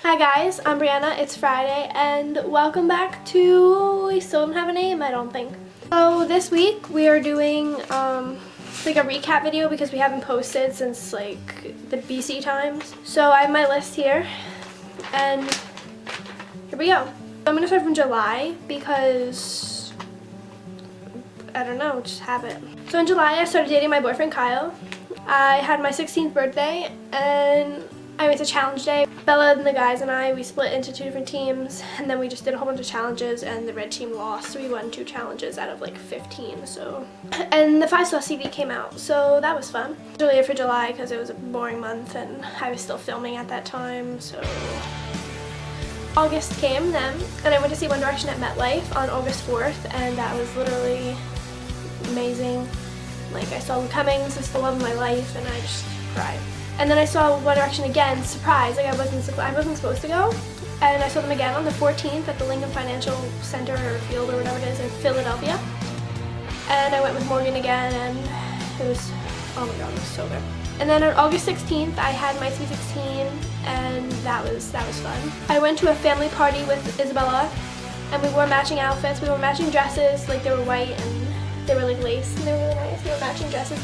Hi guys, I'm Brianna, it's Friday, and welcome back to We Still Don't Have a Name, I don't think. So this week we are doing like a recap video because we haven't posted since like the BC times. So I have my list here, and here we go. I'm gonna start from July because, I don't know, just habit. So in July I started dating my boyfriend Kyle. I had my 16th birthday and I went to challenge day. Bella and the guys and I, we split into 2 different teams, and then we just did a whole bunch of challenges, and the red team lost. We won 2 challenges out of like 15, so. And the 5-star CD came out, so that was fun. It was really for July because it was a boring month and I was still filming at that time, so. August came then, and I went to see One Direction at MetLife on August 4th, and that was literally amazing. Like, I saw them coming, this is the love of my life, and I just cried. And then I saw One Direction again, surprise, like I wasn't supposed to go. And I saw them again on the 14th at the Lincoln Financial Center or Field or whatever it is in Philadelphia. And I went with Morgan again, and it was, oh my god, it was so good. And then on August 16th, I had my Sweet 16, and that was fun. I went to a family party with Isabella, and we wore matching outfits. We wore matching dresses, like they were white and they were like lace, and they were really nice. They were matching dresses.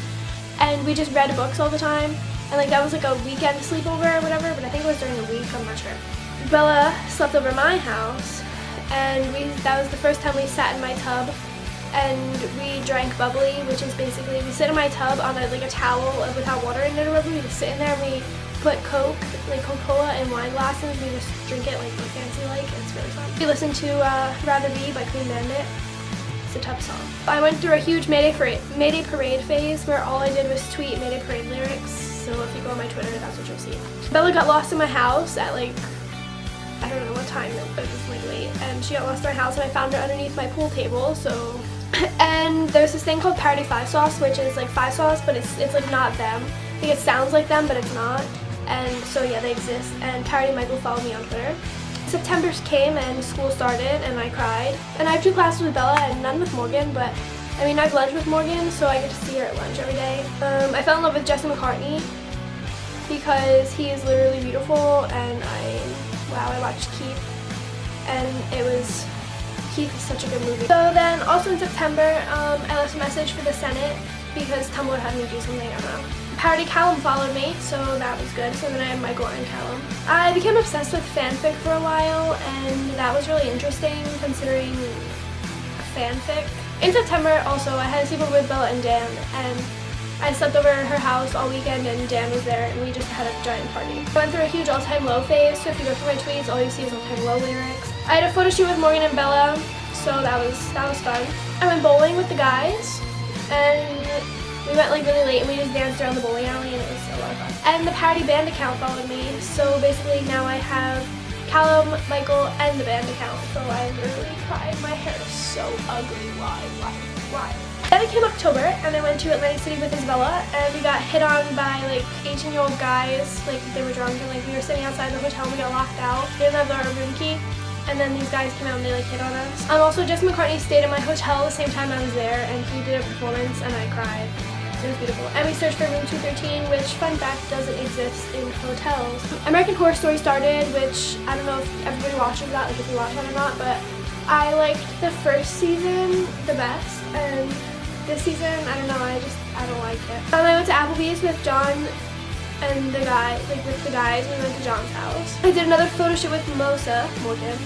And we just read books all the time. And like that was like a weekend sleepover or whatever, but I think it was during the week, I'm not sure. Bella slept over at my house, and that was the first time we sat in my tub and we drank bubbly, which is basically we sit in my tub on like a towel without water in it or whatever. We just sit in there and we put Coke, like Coca-Cola in wine glasses. We just drink it like we're fancy like. It's really fun. We listened to Rather Be by Clean Bandit. It's a tough song. I went through a huge Mayday Parade phase where all I did was tweet Mayday Parade lyrics. So if you go on my Twitter, that's what you'll see. Bella got lost in my house at like, I don't know what time, but it was like late. And she got lost in my house and I found her underneath my pool table, so. And there's this thing called Parody 5 Sauce, which is like 5 Sauce, but it's like not them. I think it sounds like them, but it's not. And so yeah, they exist. And Parody Michael followed me on Twitter. September came and school started and I cried. And I have 2 classes with Bella and none with Morgan, but I mean, I have lunch with Morgan, so I get to see her at lunch every day. I fell in love with Jesse McCartney because he is literally beautiful, and I watched Keith, and Keith is such a good movie. So then, also in September, I left a message for the Senate because Tumblr had me do something, I don't know. Parody Callum followed me, so that was good. So then I had Michael and Callum. I became obsessed with fanfic for a while, and that was really interesting considering fanfic. In September also, I had a sleepover with Bella and Dan, and I slept over at her house all weekend and Dan was there and we just had a giant party. I went through a huge all-time low phase, so if you go through my tweets, all you see is all-time low lyrics. I had a photo shoot with Morgan and Bella, so that was fun. I went bowling with the guys, and we went like really late and we just danced around the bowling alley and it was a lot of fun. And the Parody band account followed me, so basically now I have Callum, Michael, and the band account, so I literally cried. My hair is so ugly. Why? Then it came October, and I went to Atlantic City with Isabella, and we got hit on by like 18-year-old guys. Like they were drunk, and like we were sitting outside the hotel, and we got locked out. We didn't have our room key, and then these guys came out and they like hit on us. Also, Jesse McCartney stayed in my hotel the same time I was there, and he did a performance, and I cried. It was beautiful. And we searched for room 213, which, fun fact, doesn't exist in hotels. American Horror Story started, which I don't know if everybody watches that, like if you watch that or not, but I liked the first season the best, and this season, I don't know, I don't like it. I went to Applebee's with John and the guys, we went to John's house. I did another photo shoot with Morgan,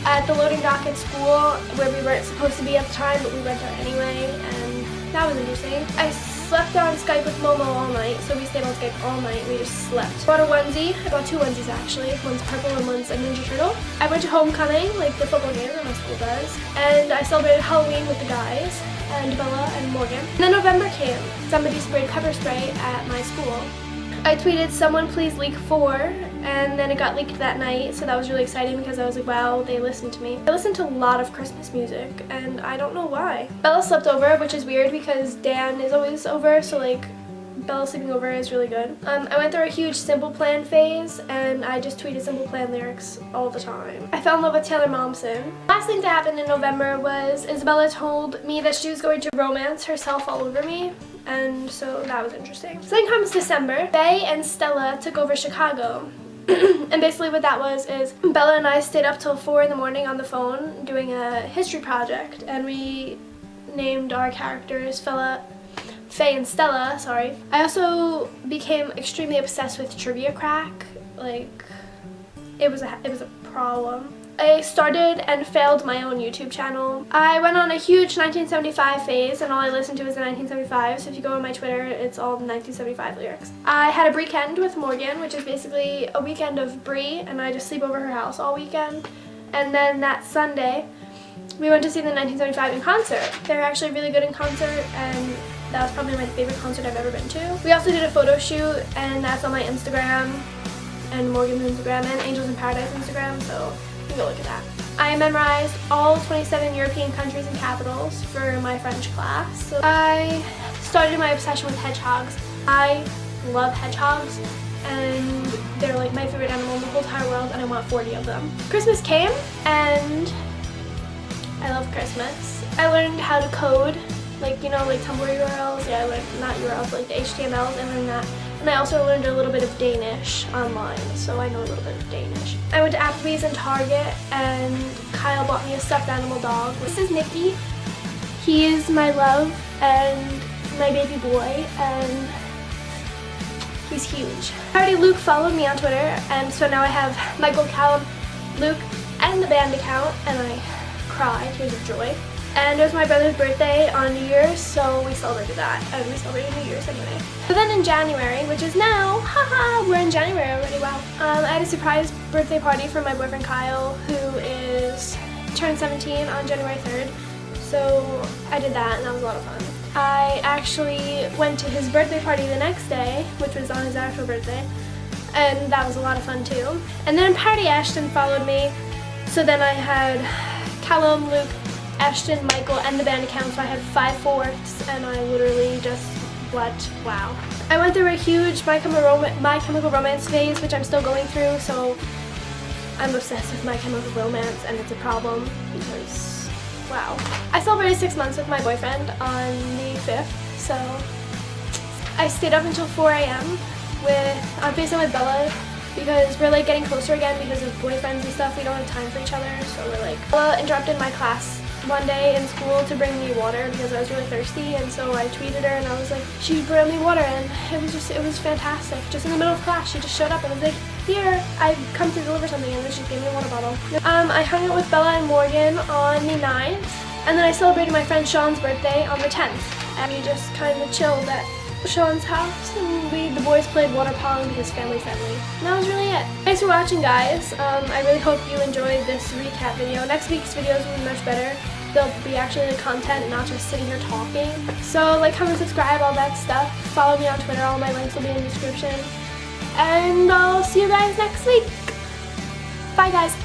at the loading dock at school, where we weren't supposed to be at the time, but we went there anyway, and that was interesting. I slept on Skype with Momo all night, so we stayed on Skype all night. We just slept. I bought a onesie. I bought 2 onesies actually. One's purple and one's a Ninja Turtle. I went to homecoming, like the football game that my school does, and I celebrated Halloween with the guys and Bella and Morgan. And then November came. Somebody sprayed pepper spray at my school. I tweeted, "Someone please leak 4," and then it got leaked that night, so that was really exciting because I was like, wow, they listened to me. I listened to a lot of Christmas music, and I don't know why. Bella slept over, which is weird because Dan is always over, so like Bella sleeping over is really good. I went through a huge Simple Plan phase, and I just tweeted Simple Plan lyrics all the time. I fell in love with Taylor Momsen. Last thing that happened in November was Isabella told me that she was going to romance herself all over me, and so that was interesting. So then comes December. Faye and Stella took over Chicago, And basically what that was is Bella and I stayed up till 4 in the morning on the phone doing a history project, and we named our characters Faye and Stella, sorry. I also became extremely obsessed with trivia crack. Like, it was a problem. I started and failed my own YouTube channel. I went on a huge 1975 phase, and all I listened to was the 1975, so if you go on my Twitter, it's all the 1975 lyrics. I had a Breekend with Morgan, which is basically a weekend of Brie, and I just sleep over her house all weekend. And then that Sunday, we went to see the 1975 in concert. They're actually really good in concert, and that was probably my favorite concert I've ever been to. We also did a photo shoot, and that's on my Instagram, and Morgan's Instagram, and Angels in Paradise Instagram, so you can go look at that. I memorized all 27 European countries and capitals for my French class. So I started my obsession with hedgehogs. I love hedgehogs, and they're like my favorite animal in the whole entire world, and I want 40 of them. Christmas came, and I love Christmas. I learned how to code, like, you know, like Tumblr URLs. Yeah, I learned, not URLs, but like the HTMLs, I learned that. And I also learned a little bit of Danish online, so I know a little bit of Danish. I went to Applebee's and Target, and Kyle bought me a stuffed animal dog. This is Nikki. He is my love and my baby boy, and he's huge. Already Luke followed me on Twitter, and so now I have Michael, Callum, Luke, and the band account, and I cried, tears of joy. And it was my brother's birthday on New Year's, so we celebrated that, and we celebrated New Year's anyway. But then in January, which is now, haha, we're in January already, wow. I had a surprise birthday party for my boyfriend Kyle, who turned 17 on January 3rd, so I did that, and that was a lot of fun. I actually went to his birthday party the next day, which was on his actual birthday, and that was a lot of fun too. And then Patty Ashton followed me, so then I had Callum, Luke, Ashton, Michael, and the band account, so I had 5 fourths, and I literally just wow. I went through a huge My Chemical Romance phase, which I'm still going through, so I'm obsessed with My Chemical Romance, and it's a problem because, wow. I celebrated 6 months with my boyfriend on the 5th, so I stayed up until 4 a.m. on FaceTime with Bella, because we're like getting closer again because of boyfriends and stuff. We don't have time for each other, so we're like, Bella interrupted my class one day in school to bring me water because I was really thirsty, and so I tweeted her and I was like, she brought me water, and it was fantastic. Just in the middle of class, she just showed up and was like, here, I've come to deliver something, and then she gave me a water bottle. I hung out with Bella and Morgan on the 9th, and then I celebrated my friend Sean's birthday on the 10th, and we just kind of chilled at Sean's house, and the boys played water pong because family. And that was really it. Thanks for watching, guys. I really hope you enjoyed this recap video. Next week's videos will be much better. There'll be actually the content, not just sitting here talking. So like, comment, subscribe, all that stuff. Follow me on Twitter. All my links will be in the description. And I'll see you guys next week. Bye, guys.